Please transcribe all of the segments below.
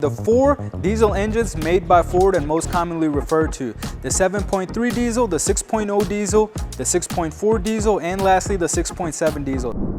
The 4 diesel engines made by Ford and most commonly referred to: the 7.3 diesel, the 6.0 diesel, the 6.4 diesel, and lastly the 6.7 diesel.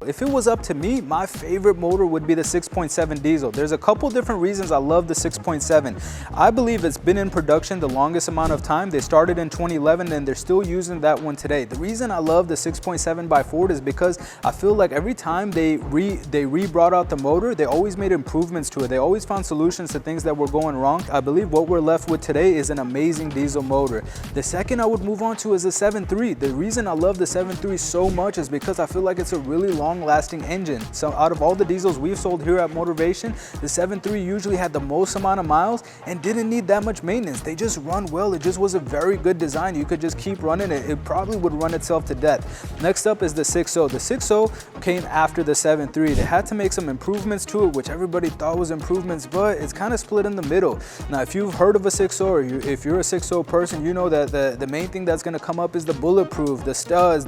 If it was up to me, my favorite motor would be the 6.7 diesel. There's a couple different reasons I love the 6.7. I believe it's been in production the longest amount of time. They started in 2011 and they're still using that one today. The reason I love the 6.7 by Ford is because I feel like every time they brought out the motor, they always made improvements to it. They always found solutions to things that were going wrong. I believe what we're left with today is an amazing diesel motor. The second I would move on to is the 7.3. The reason I love the 7.3 so much is because I feel like it's a really long-lasting engine. So out of all the diesels we've sold here at Motorvation, the 7.3 usually had the most amount of miles and didn't need that much maintenance. They just run well. It just was a very good design. You could just keep running it. It probably would run itself to death. Next up is the 6.0. The 6.0 came after the 7.3. They had to make some improvements to it, which everybody thought was improvements, but it's kind of split in the middle. Now, if you've heard of a 6.0 or if you're a 6.0 person, you know that the main thing that's going to come up is the bulletproof, the studs,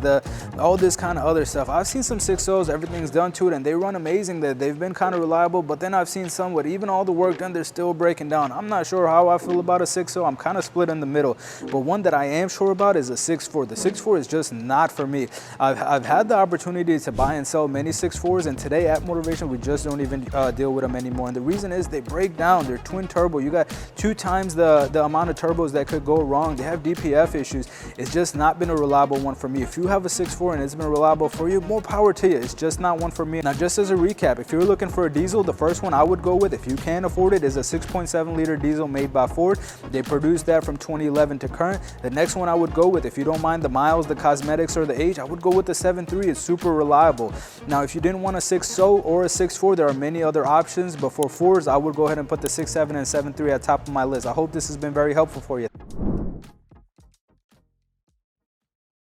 all this kind of other stuff. I've seen some 6.0s, everything's done to it and they run amazing. They've been kind of reliable, but then I've seen some with even all the work done, they're still breaking down. I'm not sure how I feel about a 6.0. I'm kind of split in the middle, but one that I am sure about is a 6.4. The 6.4 is just not for me. I've had the opportunity to buy and sell many 6.4s, and today at Motorvation we just don't even deal with them anymore. And the reason is they break down. They're twin turbo. You got 2 times the amount of turbos that could go wrong. They have DPF issues. It's just not been a reliable one for me. If you have a 6.4 and it's been reliable for you, more power to you. It's just not one for me. Now, just as a recap, if you're looking for a diesel, the first one I would go with, if you can afford it, is a 6.7 liter diesel made by Ford. They produced that from 2011 to current. The next one I would go with, if you don't mind the miles, the cosmetics, or the age, I would go with the 7.3. It's super reliable. Now, if you didn't want a 6.0 or a 6.4, there are many other options, but for Fords, I would go ahead and put the 6.7 and 7.3 at top of my list. I hope this has been very helpful for you.